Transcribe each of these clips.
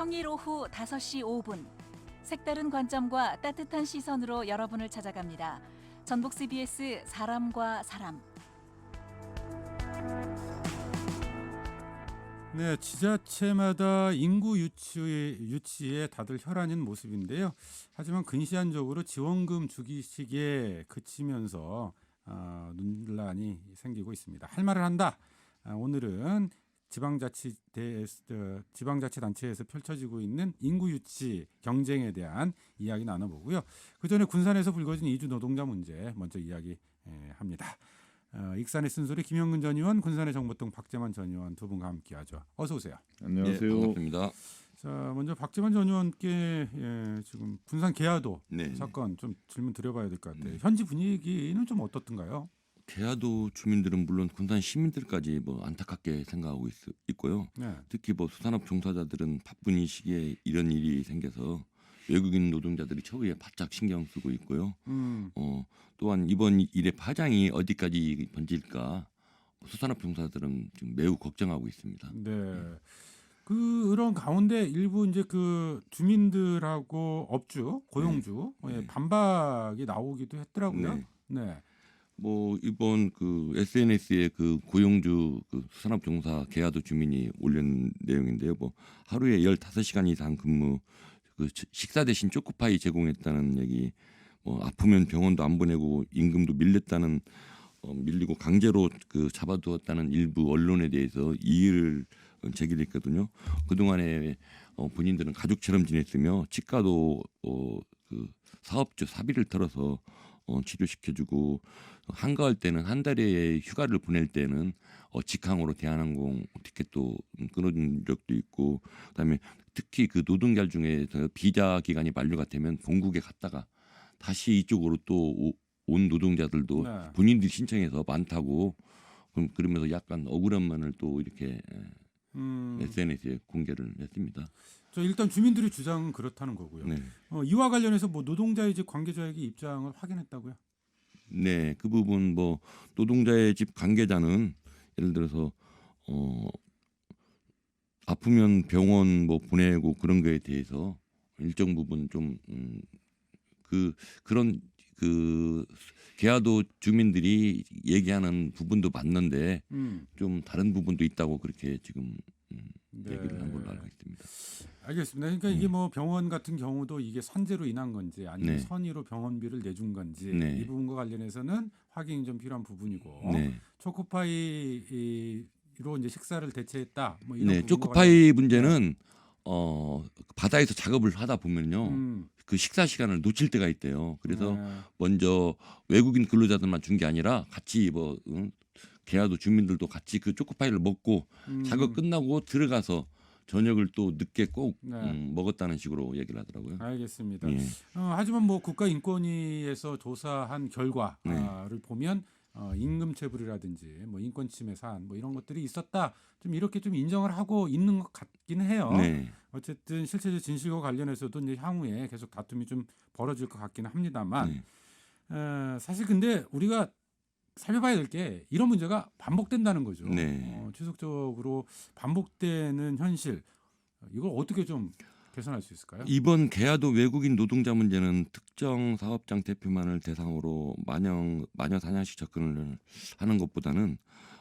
평일 오후 5시 5분 색다른 관점과 따뜻한 시선으로 여러분을 찾아갑니다. 전북 CBS 사람과 사람. 네, 지자체마다 인구 유치에 다들 혈안인 모습인데요. 하지만 근시안적으로 지원금 주기 시기에 그치면서 논란이 생기고 있습니다. 할 말을 한다. 오늘은 지방자치단체에서 펼쳐지고 있는 인구 유치 경쟁에 대한 이야기 나눠보고요. 그 전에 군산에서 불거진 이주 노동자 문제 먼저 이야기합니다. 익산의 쓴소리 김영근 전 의원, 군산의 정보통 박재만 전 의원 두 분과 함께하죠. 어서 오세요. 안녕하세요. 네, 반갑습니다. 자, 먼저 박재만 전 의원께 지금 군산 계야도 네. 사건 좀 질문 드려봐야 될 것 같아요. 현지 분위기는 좀 어떻던가요? 계야도 주민들은 물론 군산 시민들까지 안타깝게 생각하고 있고요. 네. 특히 수산업 종사자들은 바쁜 이 시기에 이런 일이 생겨서 외국인 노동자들이 처우에 바짝 신경 쓰고 있고요. 또한 이번 일의 파장이 어디까지 번질까 수산업 종사들은 지금 매우 걱정하고 있습니다. 네. 그런 가운데 일부 이제 그 주민들하고 업주, 고용주 반박이 나오기도 했더라고요. 네. 이번 SNS에 고용주 수산업 종사 계야도 주민이 올린 내용인데요. 하루에 15시간 이상 근무, 식사 대신 초코파이 제공했다는 얘기, 아프면 병원도 안 보내고 임금도 밀리고 강제로 잡아두었다는 일부 언론에 대해서 이의를 제기했거든요. 그동안에 본인들은 가족처럼 지냈으며 치과도 사업주 사비를 털어서 치료시켜주고 한가할 때는 한 달에 휴가를 보낼 때는 직항으로 대한항공 티켓도 끊어준 적도 있고, 그다음에 특히 노동자 중에서 비자 기간이 만료가 되면 본국에 갔다가 다시 이쪽으로 또 온 노동자들도 네. 본인들이 신청해서 많다고, 그러면서 약간 억울한 면을 또 이렇게 SNS에 공개를 했습니다. 일단 주민들의 주장은 그렇다는 거고요. 네. 이와 관련해서 노동자의 집 관계자에게 입장을 확인했다고요? 네, 그 부분 노동자의 집 관계자는 예를 들어서 아프면 병원 보내고 그런 거에 대해서 일정 부분 좀 그런 계야도 주민들이 얘기하는 부분도 맞는데 좀 다른 부분도 있다고 그렇게 지금 얘기를 한 걸로 알고 있습니다. 알겠습니다. 그러니까 이게 병원 같은 경우도 이게 선제로 인한 건지 아니면 선의로 병원비를 내준 건지 이 부분과 관련해서는 확인이 좀 필요한 부분이고 초코파이로 이제 식사를 대체했다. 이런 초코파이 문제는 바다에서 작업을 하다 보면요. 그 식사 시간을 놓칠 때가 있대요. 그래서 먼저 외국인 근로자들만 준 게 아니라 같이 계야도 주민들도 같이 그 초코파이를 먹고 작업 끝나고 들어가서 저녁을 또 늦게 꼭 먹었다는 식으로 얘기를 하더라고요. 알겠습니다. 하지만 국가인권위에서 조사한 결과를 보면 임금 체불이라든지 인권 침해 사안 이런 것들이 있었다. 좀 이렇게 좀 인정을 하고 있는 것 같기는 해요. 어쨌든 실체적 진실과 관련해서도 이제 향후에 계속 다툼이 좀 벌어질 것 같기는 합니다만 사실 근데 우리가 살펴봐야 될 게 이런 문제가 반복된다는 거죠. 지속적으로 반복되는 현실, 이걸 어떻게 좀 개선할 수 있을까요? 이번 계야도 외국인 노동자 문제는 특정 사업장 대표만을 대상으로 마녀 사냥식 접근을 하는 것보다는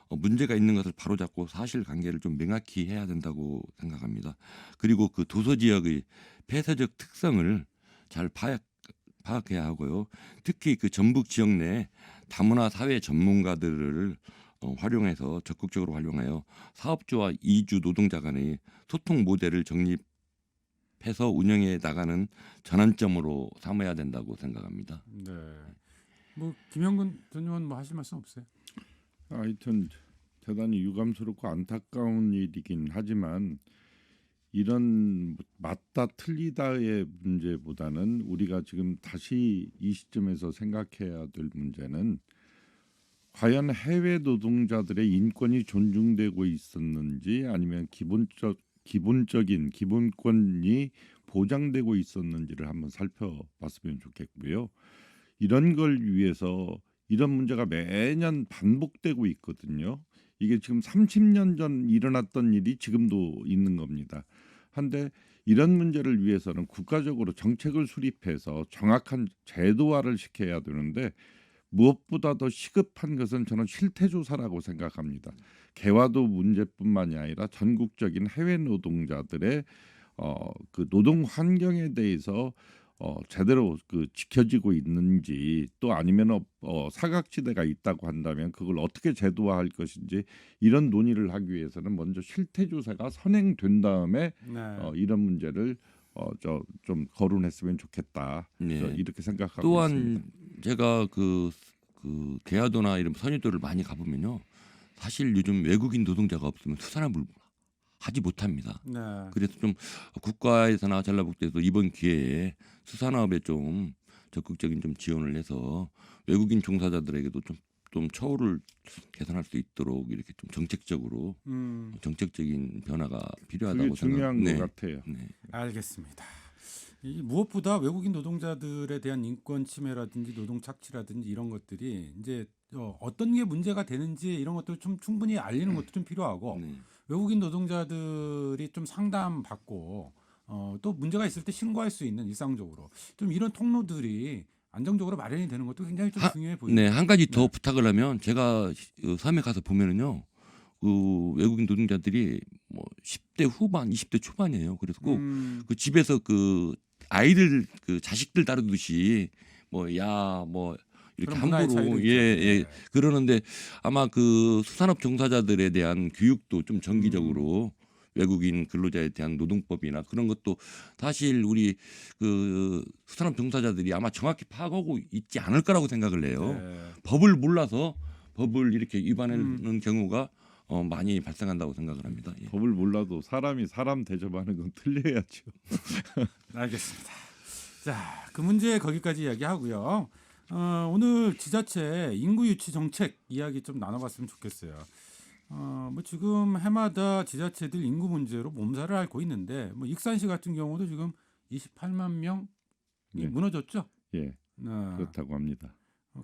문제가 있는 것을 바로잡고 사실관계를 좀 명확히 해야 된다고 생각합니다. 그리고 도서 지역의 폐쇄적 특성을 잘 파악해야 하고요. 특히 전북 지역 내 다문화 사회 전문가들을 적극적으로 활용하여 사업주와 이주 노동자 간의 소통 모델을 정립해서 운영해 나가는 전환점으로 삼아야 된다고 생각합니다. 네. 김영근 전 의원 하실 말씀 없어요? 하여튼 대단히 유감스럽고 안타까운 일이긴 하지만 이런 맞다 틀리다의 문제보다는 우리가 지금 다시 이 시점에서 생각해야 될 문제는 과연 해외 노동자들의 인권이 존중되고 있었는지 아니면 기본적인 기본권이 보장되고 있었는지를 한번 살펴봤으면 좋겠고요. 이런 걸 위해서 이런 문제가 매년 반복되고 있거든요. 이게 지금 30년 전 일어났던 일이 지금도 있는 겁니다. 한데 이런 문제를 위해서는 국가적으로 정책을 수립해서 정확한 제도화를 시켜야 되는데 무엇보다 더 시급한 것은 저는 실태조사라고 생각합니다. 개화도 문제뿐만이 아니라 전국적인 해외 노동자들의 그 노동 환경에 대해서 제대로 그 지켜지고 있는지 또 아니면 사각지대가 있다고 한다면 그걸 어떻게 제도화할 것인지 이런 논의를 하기 위해서는 먼저 실태조사가 선행된 다음에 네. 이런 문제를 좀 거론했으면 좋겠다. 네. 이렇게 생각하고 또한 있습니다. 제가 그 개화도나 이런 선유도를 많이 가보면요, 사실 요즘 외국인 노동자가 없으면 수산업을 하지 못합니다. 네. 그래서 좀 국가에서나 전라북도에서 이번 기회에 수산업에 좀 적극적인 좀 지원을 해서 외국인 종사자들에게도 좀 처우를 개선할 수 있도록 이렇게 좀 정책적인 변화가 그게 필요하다고 중요한 생각. 것 같아요. 네. 알겠습니다. 이 무엇보다 외국인 노동자들에 대한 인권 침해라든지 노동 착취라든지 이런 것들이 이제 어떤 게 문제가 되는지 이런 것들을 좀 충분히 알리는 것도 좀 필요하고 네. 외국인 노동자들이 좀 상담 받고 또 문제가 있을 때 신고할 수 있는 일상적으로 좀 이런 통로들이 안정적으로 마련이 되는 것도 굉장히 좀 중요해 보입니다. 네, 한 가지 더 네. 부탁을 하면 제가 섬에 가서 보면은요, 그 외국인 노동자들이 뭐 10대 후반, 20대 초반이에요. 그래서 꼭 그 집에서 그 아이들 그 자식들 다루듯이 뭐 이렇게 그런 문화의 차이도 함부로 있죠. 네. 그러는데 아마 그 수산업 종사자들에 대한 교육도 좀 정기적으로 외국인 근로자에 대한 노동법이나 그런 것도 사실 우리 그 수산업 종사자들이 아마 정확히 파악하고 있지 않을 거라고 생각을 해요. 네. 법을 몰라서 법을 이렇게 위반하는 경우가 많이 발생한다고 생각을 합니다. 예. 법을 몰라도 사람이 사람 대접하는 건 틀려야죠. 알겠습니다. 자, 그 문제 거기까지 이야기하고요. 오늘 지자체 인구 유치 정책 이야기 좀 나눠봤으면 좋겠어요. 뭐 지금 해마다 지자체들 인구 문제로 몸살을 앓고 있는데 뭐 익산시 같은 경우도 지금 28만 명이 네. 무너졌죠. 예, 그렇다고 합니다.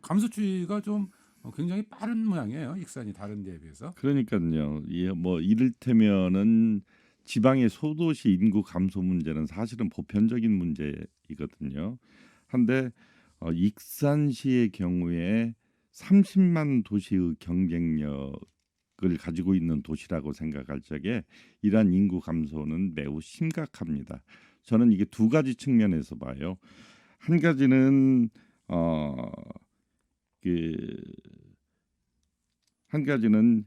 감소 추이가 좀 굉장히 빠른 모양이에요. 익산이 다른 데에 비해서. 그러니까요. 뭐 이를테면은 지방의 소도시 인구 감소 문제는 사실은 보편적인 문제이거든요. 한데 익산시의 경우에 30만 도시의 경쟁력을 가지고 있는 도시라고 생각할 적에 이러한 인구 감소는 매우 심각합니다. 저는 이게 두 가지 측면에서 봐요. 한 가지는 한 가지는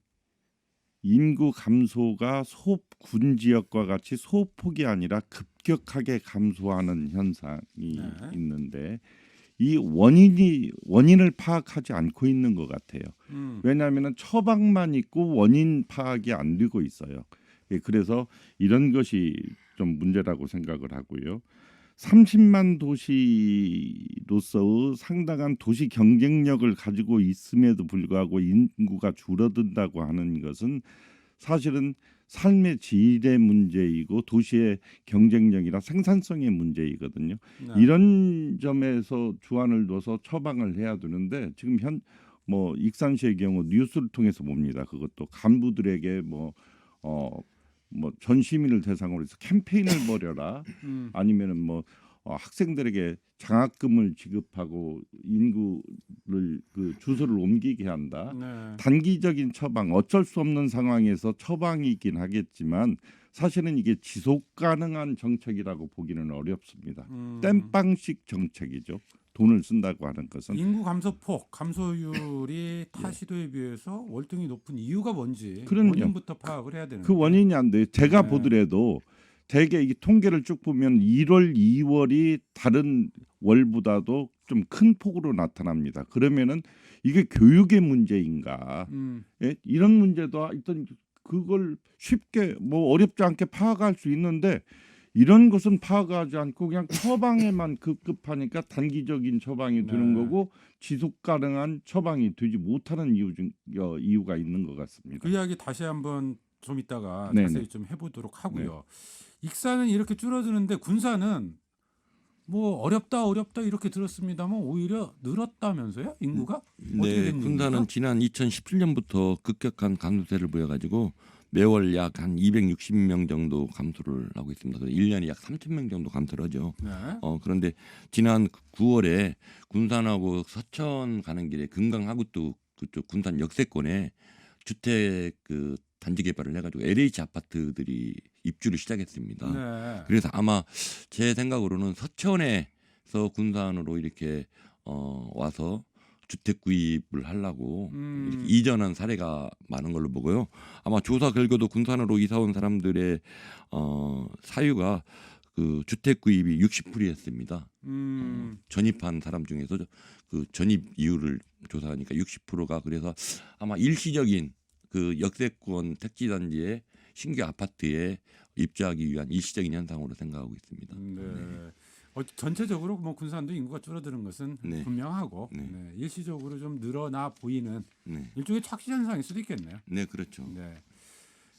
인구 감소가 소군 지역과 같이 소폭이 아니라 급격하게 감소하는 현상이 네. 있는데 이 원인을 파악하지 않고 있는 것 같아요. 왜냐하면 처방만 있고 원인 파악이 안 되고 있어요. 그래서 이런 것이 좀 문제라고 생각을 하고요. 30만 도시로서의 상당한 도시 경쟁력을 가지고 있음에도 불구하고 인구가 줄어든다고 하는 것은 사실은 삶의 질의 문제이고 도시의 경쟁력이나 생산성의 문제이거든요. 네. 이런 점에서 주안을 둬서 처방을 해야 되는데 지금 뭐 익산시의 경우 뉴스를 통해서 봅니다. 그것도 간부들에게 뭐 전 시민을 대상으로 해서 캠페인을 벌여라. 아니면은 뭐 학생들에게 장학금을 지급하고 인구를 그 주소를 옮기게 한다. 네. 단기적인 처방, 어쩔 수 없는 상황에서 처방이긴 하겠지만 사실은 이게 지속 가능한 정책이라고 보기는 어렵습니다. 땜빵식 정책이죠. 돈을 쓴다고 하는 것은 인구 감소폭, 감소율이 타 시도에 비해서 월등히 높은 이유가 뭔지 그럼요. 원인부터 파악을 해야 되는데 그 원인이 안 돼요. 제가 네. 보더라도 대개 이 통계를 쭉 보면 1월, 2월이 다른 월보다도 좀 큰 폭으로 나타납니다. 그러면은 이게 교육의 문제인가? 예? 이런 문제도 있던 그걸 쉽게 뭐 어렵지 않게 파악할 수 있는데 이런 것은 파악하지 않고 그냥 처방에만 급급하니까 단기적인 처방이 되는 네. 거고 지속 가능한 처방이 되지 못하는 이유가 있는 것 같습니다. 그 이야기 다시 한번 좀 이따가 네네. 자세히 좀 해보도록 하고요. 익산은 이렇게 줄어드는데 군산은 뭐 어렵다 이렇게 들었습니다만 오히려 늘었다면서요? 인구가? 어떻게 네, 된 군산은 얘기입니까? 지난 2017년부터 급격한 감소세를 보여가지고 매월 약 한 260명 정도 감소를 하고 있습니다. 그래서 1년에 약 3,000명 정도 감소를 하죠. 네. 그런데 지난 9월에 군산하고 서천 가는 길에 금강하구도 그쪽 군산 역세권에 주택 그 단지 개발을 해가지고 LH 아파트들이 입주를 시작했습니다. 네. 그래서 아마 제 생각으로는 서천에서 군산으로 이렇게 와서 주택 구입을 하려고 이렇게 이전한 사례가 많은 걸로 보고요. 아마 조사 결과도 군산으로 이사 온 사람들의 사유가 그 주택 구입이 60%였습니다. 전입한 사람 중에서 그 전입 이유를 조사하니까 60%가 그래서 아마 일시적인 그 역세권 택지 단지에 신규 아파트에 입주하기 위한 일시적인 현상으로 생각하고 있습니다. 네. 전체적으로 뭐 군산도 인구가 줄어드는 것은 네. 분명하고 네. 네. 일시적으로 좀 늘어나 보이는 네, 일종의 착시 현상일 수도 있겠네요. 네 그렇죠. 네.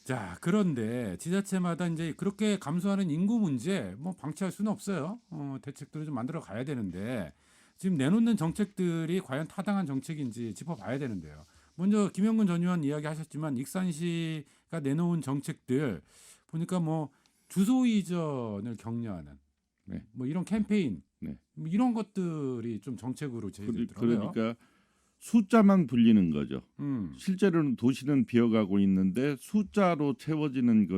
자, 그런데 지자체마다 이제 그렇게 감소하는 인구 문제 뭐 방치할 수는 없어요. 대책들을 좀 만들어 가야 되는데 지금 내놓는 정책들이 과연 타당한 정책인지 짚어봐야 되는데요. 먼저 김영근 전 의원 이야기하셨지만 익산시가 내놓은 정책들 보니까 뭐 주소 이전을 격려하는 네. 뭐 이런 캠페인 네. 뭐 이런 것들이 좀 정책으로 제시되더라고요. 그러니까 숫자만 불리는 거죠. 음. 실제로는 도시는 비어가고 있는데 숫자로 채워지는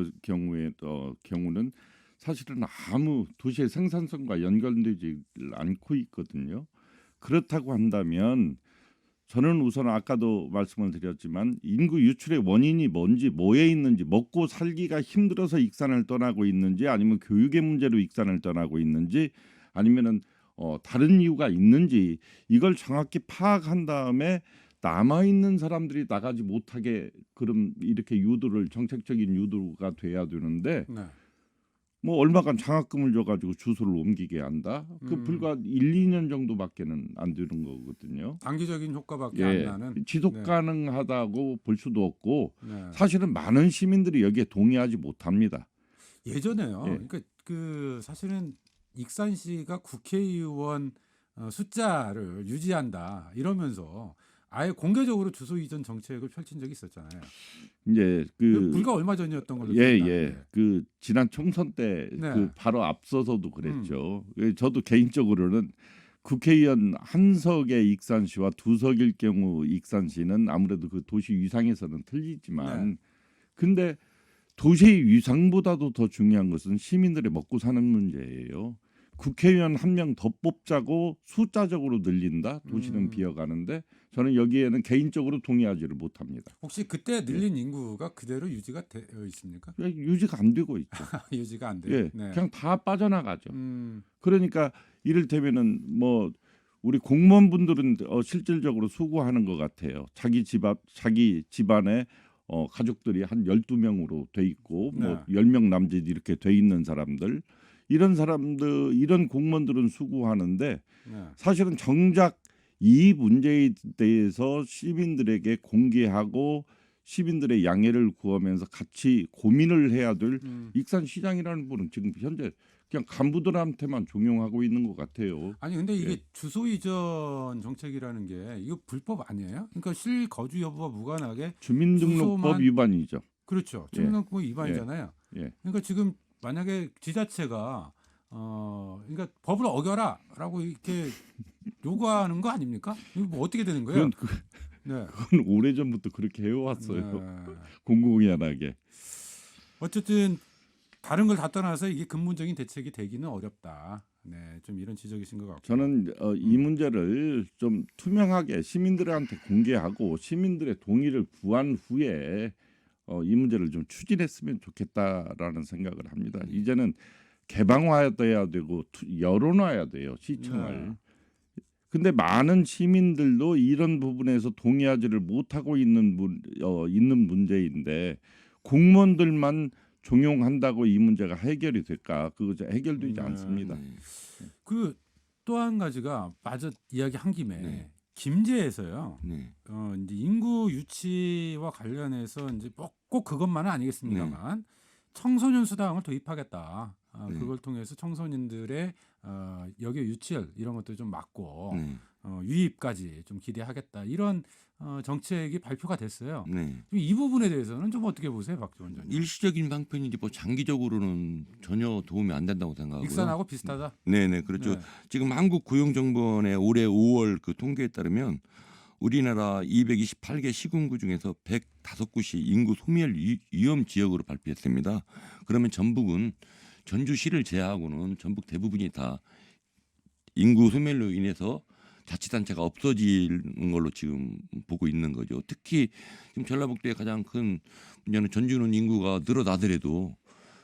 경우는 사실은 아무 도시의 생산성과 연결되지 않고 있거든요. 그렇다고 한다면 저는 우선 아까도 말씀을 드렸지만 인구 유출의 원인이 뭔지 뭐에 있는지 먹고 살기가 힘들어서 익산을 떠나고 있는지 아니면 교육의 문제로 익산을 떠나고 있는지 아니면은 다른 이유가 있는지 이걸 정확히 파악한 다음에 남아 있는 사람들이 나가지 못하게 그럼 이렇게 정책적인 유도가 돼야 되는데 네. 뭐 얼마간 장학금을 줘가지고 주소를 옮기게 한다. 그 불과 1-2년 정도밖에는 안 되는 거거든요. 단기적인 효과밖에 안 나는 지속 네. 가능하다고 볼 수도 없고 네. 사실은 많은 시민들이 여기에 동의하지 못합니다. 예전에요. 예. 그러니까 그 사실은 익산시가 국회의원 숫자를 유지한다 이러면서 아예 공개적으로 주소 이전 정책을 펼친 적이 있었잖아요. 이제 불과 얼마 전이었던 걸로 예. 기억나는데. 그 지난 총선 때 네. 그 바로 앞서서도 그랬죠. 저도 개인적으로는 국회의원 한 석의 익산시와 두 석일 경우 익산시는 아무래도 그 도시 위상에서는 틀리지만 네. 근데 도시의 위상보다도 더 중요한 것은 시민들의 먹고 사는 문제예요. 국회의원 한 명 더 뽑자고 숫자적으로 늘린다. 도시는 비어가는데 저는 여기에는 개인적으로 동의하지를 못합니다. 혹시 그때 늘린 인구가 그대로 유지가 되어 있습니까? 유지가 안 되고 있죠. 유지가 안 돼요. 예, 네. 그냥 다 빠져나가죠. 음. 그러니까 이를테면은 뭐 우리 공무원분들은 실질적으로 수고하는 것 같아요. 자기 집안에 가족들이 한 12명으로 돼 있고 뭐 네. 10명 남짓 이렇게 돼 있는 사람들 이런 공무원들은 수고하는데 네. 사실은 정작 이 문제에 대해서 시민들에게 공개하고 시민들의 양해를 구하면서 같이 고민을 해야 될 익산시장이라는 분은 지금 현재 그냥 간부들한테만 종용하고 있는 것 같아요. 아니 근데 이게 예. 주소 이전 정책이라는 게 이거 불법 아니에요? 그러니까 실거주 여부와 무관하게 주민등록법 주소만- 위반이죠. 그렇죠. 예. 주민등록법 위반이잖아요. 예. 그러니까 지금 만약에 지자체가 그러니까 법을 어겨라라고 이렇게 요구하는 거 아닙니까? 이거 뭐 어떻게 되는 거예요? 네. 그건 오래전부터 그렇게 해왔어요. 네. 공공연하게. 어쨌든 다른 걸 다 떠나서 이게 근본적인 대책이 되기는 어렵다. 네, 좀 이런 지적이신 것 같고. 저는 이 문제를 좀 투명하게 시민들한테 공개하고 시민들의 동의를 구한 후에 이 문제를 좀 추진했으면 좋겠다라는 생각을 합니다. 이제는 개방화돼야 되고 열어놔야 돼요 시청을. 네. 근데 많은 시민들도 이런 부분에서 동의하지를 못하고 있는 문제인데 공무원들만 종용한다고 이 문제가 해결이 될까? 그거 해결되지 않습니다. 그 또 한 가지가 마저 이야기한 김에 네. 김제에서요. 네. 이제 인구 유치와 관련해서 이제 꼭 그것만은 아니겠습니다만 청소년 수당을 도입하겠다. 네. 그걸 통해서 청소년들의 여기 유치열 이런 것도 좀 막고 네. 유입까지 좀 기대하겠다 이런 정책이 발표가 됐어요. 네. 이 부분에 대해서는 좀 어떻게 보세요, 박지원 전? 일시적인 방편이지 뭐 장기적으로는 전혀 도움이 안 된다고 생각하고요. 익산하고 비슷하다. 네네 그렇죠. 네. 지금 한국고용정보원의 올해 5월 그 통계에 따르면 우리나라 228개 시군구 중에서 105곳이 인구 소멸 위험 지역으로 발표했습니다. 그러면 전북은 전주시를 제외하고는 전북 대부분이 다 인구 소멸로 인해서 자치단체가 없어지는 걸로 지금 보고 있는 거죠. 특히 지금 전라북도의 가장 큰 문제는 전주는 인구가 늘어나더라도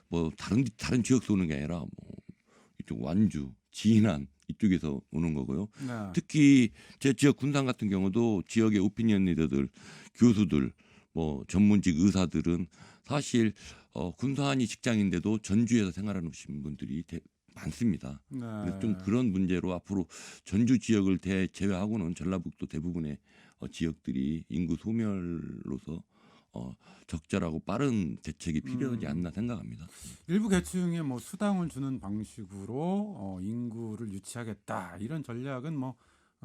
뭐 다른 지역에서 오는 게 아니라 뭐 이쪽 완주, 진안 이쪽에서 오는 거고요. 네. 특히 제 지역 군산 같은 경우도 지역의 오피니언 리더들, 교수들, 뭐 전문직 의사들은 사실 군산이 직장인데도 전주에서 생활하는 분들이 많습니다. 네. 그래서 좀 그런 문제로 앞으로 전주 지역을 제외하고는 전라북도 대부분의 지역들이 인구 소멸로서 적절하고 빠른 대책이 필요하지 않나 생각합니다. 일부 계층에 뭐 수당을 주는 방식으로 인구를 유치하겠다 이런 전략은 뭐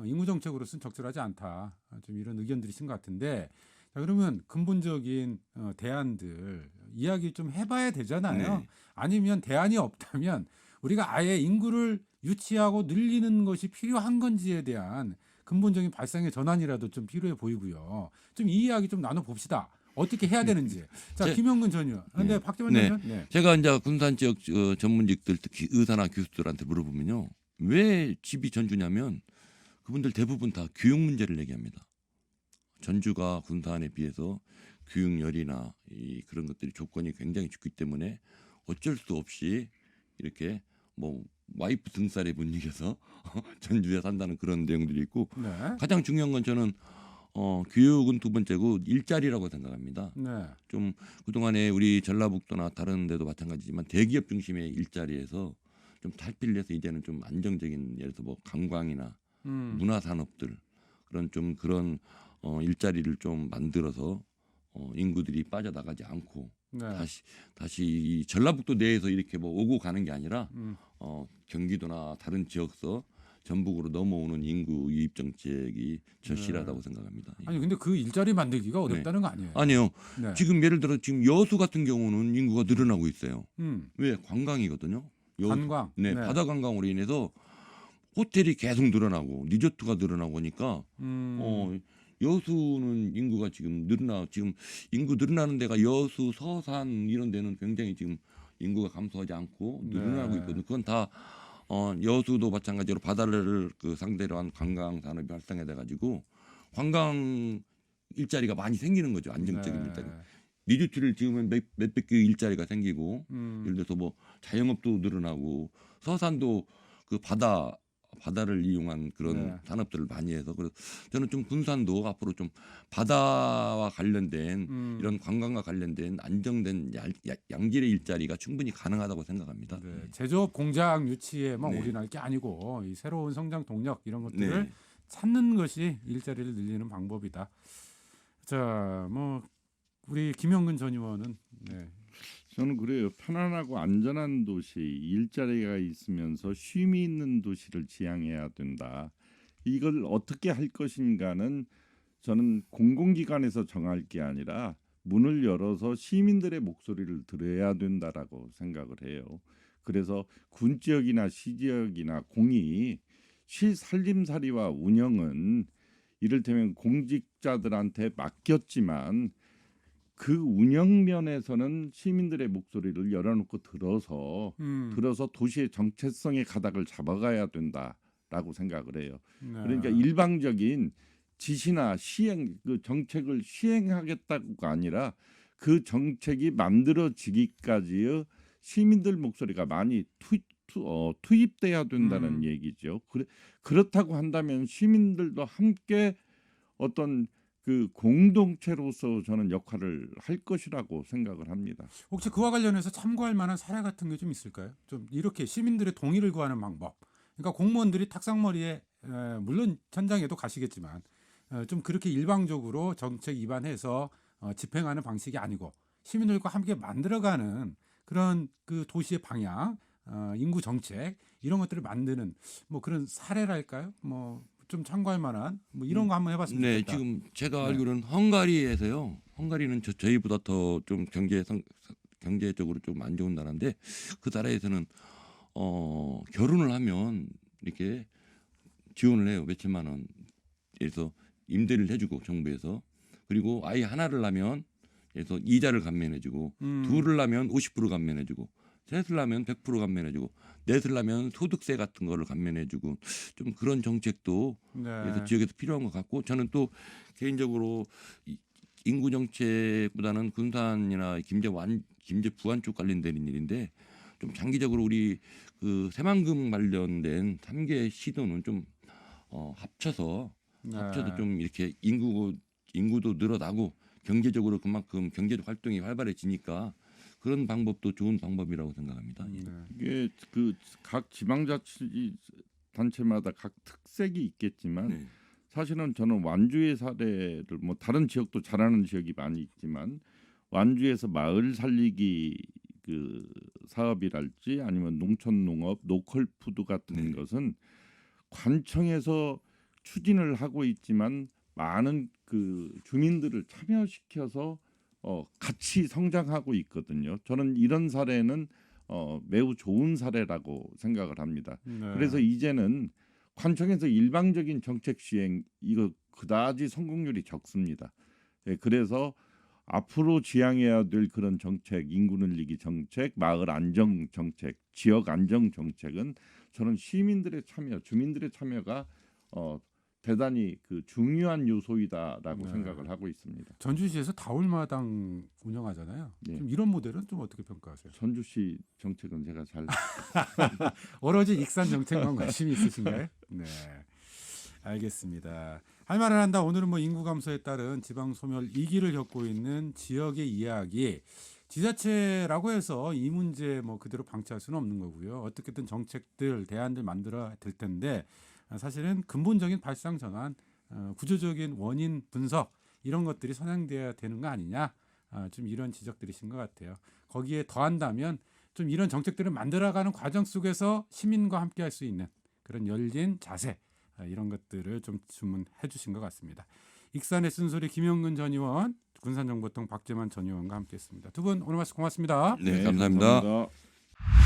인구 정책으로서는 적절하지 않다. 좀 이런 의견들이신 것 같은데 자, 그러면 근본적인 대안들 이야기 좀 해봐야 되잖아요. 네. 아니면 대안이 없다면 우리가 아예 인구를 유치하고 늘리는 것이 필요한 건지에 대한 근본적인 발상의 전환이라도 좀 필요해 보이고요. 좀 이 이야기 좀 나눠 봅시다. 어떻게 해야 되는지. 자, 김영근 전 의원. 근데 네. 박지원 네. 전 의원. 네. 제가 이제 군산 지역 전문직들 특히 의사나 교수들한테 물어보면요. 왜 집이 전주냐면 그분들 대부분 다 교육 문제를 얘기합니다. 전주가 군산에 비해서 교육열이나 그런 것들이 조건이 굉장히 좋기 때문에 어쩔 수 없이 이렇게 뭐 와이프 등살에 못 이겨서 전주에 산다는 그런 내용들이 있고 네. 가장 중요한 건 저는 교육은 두 번째고 일자리라고 생각합니다. 네. 좀 그동안에 우리 전라북도나 다른 데도 마찬가지지만 대기업 중심의 일자리에서 좀 탈피를 해서 이제는 좀 안정적인 예를 들어서 뭐 관광이나 문화산업들 그런 일자리를 좀 만들어서 인구들이 빠져나가지 않고 네. 다시 이 전라북도 내에서 이렇게 뭐 오고 가는 게 아니라 음. 경기도나 다른 지역서 전북으로 넘어오는 인구 유입 정책이 절실하다고 생각합니다. 아니 근데 그 일자리 만들기가 어렵다는 거 아니에요? 아니요. 네. 지금 예를 들어 지금 여수 같은 경우는 인구가 늘어나고 있어요. 왜 관광이거든요. 관광. 네, 바다 관광으로 인해서 호텔이 계속 늘어나고 리조트가 늘어나고 하니까 여수는 인구가 지금 지금 인구 늘어나는 데가 여수, 서산 이런 데는 굉장히 지금 인구가 감소하지 않고 늘어나고 있거든요. 그건 다 여수도 마찬가지로 바다를 그 상대로 한 관광 산업이 활성화돼 가지고 관광 일자리가 많이 생기는 거죠. 안정적인 네. 일자리. 리조트를 지으면 몇백 개 일자리가 생기고 예를 들어서 뭐 자영업도 늘어나고 서산도 그 바다를 이용한 그런 네. 산업들을 많이 해서 그래서 저는 좀 군산도 앞으로 좀 바다와 관련된 이런 관광과 관련된 안정된 양질의 일자리가 충분히 가능하다고 생각합니다. 네. 제조업 공장 유치에만 네. 올인할 게 아니고 이 새로운 성장 동력 이런 것들을 네. 찾는 것이 일자리를 늘리는 방법이다. 자, 뭐 우리 김영근 전 의원은 네. 저는 그래요. 편안하고 안전한 도시, 일자리가 있으면서 쉼이 있는 도시를 지향해야 된다. 이걸 어떻게 할 것인가는 저는 공공기관에서 정할 게 아니라 문을 열어서 시민들의 목소리를 들어야 된다라고 생각을 해요. 그래서 군 지역이나 시 지역이나 공이 시 살림살이와 운영은 이를테면 공직자들한테 맡겼지만 그 운영 면에서는 시민들의 목소리를 열어놓고 들어서 도시의 정체성의 가닥을 잡아가야 된다라고 생각을 해요. 네. 그러니까 일방적인 지시나 시행 그 정책을 시행하겠다고가 아니라 그 정책이 만들어지기까지의 시민들 목소리가 많이 투입돼야 된다는 얘기죠. 그렇다고 한다면 시민들도 함께 어떤 그 공동체로서 저는 역할을 할 것이라고 생각을 합니다. 혹시 그와 관련해서 참고할 만한 사례 같은 게 좀 있을까요? 좀 이렇게 시민들의 동의를 구하는 방법. 그러니까 공무원들이 탁상머리에 물론 현장에도 가시겠지만 좀 그렇게 일방적으로 정책 위반해서 집행하는 방식이 아니고 시민들과 함께 만들어가는 그런 그 도시의 방향, 인구 정책 이런 것들을 만드는 뭐 그런 사례랄까요? 뭐 좀 참고할 만한 뭐 이런 거 한번 해봤으면 네, 좋겠다. 지금 제가 네. 알기로는 헝가리에서요. 헝가리는 저희보다 더 좀 경제적으로 좀 안 좋은 나라인데 그 나라에서는 결혼을 하면 이렇게 지원을 해요. 몇천만 원. 그래서 임대를 해주고 정부에서 그리고 아이 하나를 낳으면 그래서 이자를 감면해주고 둘을 낳으면 50% 감면해주고 셋을 낳으면 100% 감면해주고 넷을 낳으면 소득세 같은 거를 감면해주고 좀 그런 정책도 네. 그래서 지역에서 필요한 것 같고 저는 또 개인적으로 인구 정책보다는 군산이나 김제 부안 쪽 관련된 일인데 좀 장기적으로 우리 그 새만금 관련된 3개 시도는 좀 합쳐서 네. 좀 이렇게 인구도 늘어나고 경제적으로 그만큼 경제적 활동이 활발해지니까 그런 방법도 좋은 방법이라고 생각합니다. 예. 네. 이게 그 각 지방자치 단체마다 각 특색이 있겠지만 네. 사실은 저는 완주의 사례를 뭐 다른 지역도 잘하는 지역이 많이 있지만 완주에서 마을 살리기 그 사업이랄지 아니면 농촌 농업 노컬 푸드 같은 네. 것은 관청에서 추진을 하고 있지만 많은 그 주민들을 참여시켜서 같이 성장하고 있거든요. 저는 이런 사례는 매우 좋은 사례라고 생각을 합니다. 네. 그래서 이제는 관청에서 일방적인 정책 시행 이거 그다지 성공률이 적습니다. 예, 그래서 앞으로 지향해야 될 그런 정책, 인구 늘리기 정책, 마을 안정 정책, 지역 안정 정책은 저는 시민들의 참여, 주민들의 참여가 대단히 그 중요한 요소이다라고 네. 생각을 하고 있습니다. 전주시에서 다울마당 운영하잖아요. 네. 좀 이런 모델은 좀 어떻게 평가하세요? 전주시 정책은 제가 잘 오로지 익산 정책만 관심이 있으신가요? 네, 알겠습니다. 할 말을 한다. 오늘은 뭐 인구 감소에 따른 지방 소멸 위기를 겪고 있는 지역의 이야기. 지자체라고 해서 이 문제 뭐 그대로 방치할 수는 없는 거고요. 어떻게든 정책들, 대안들 만들어야 될 텐데 사실은 근본적인 발상 전환, 구조적인 원인 분석 이런 것들이 선행돼야 되는 거 아니냐? 좀 이런 지적들이신 것 같아요. 거기에 더한다면 좀 이런 정책들을 만들어가는 과정 속에서 시민과 함께할 수 있는 그런 열린 자세 이런 것들을 좀 주문해 주신 것 같습니다. 익산의 쓴소리 김영근 전 의원, 군산정보통 박재만 전 의원과 함께했습니다. 두 분 오늘 말씀 고맙습니다. 네, 감사합니다. 감사합니다.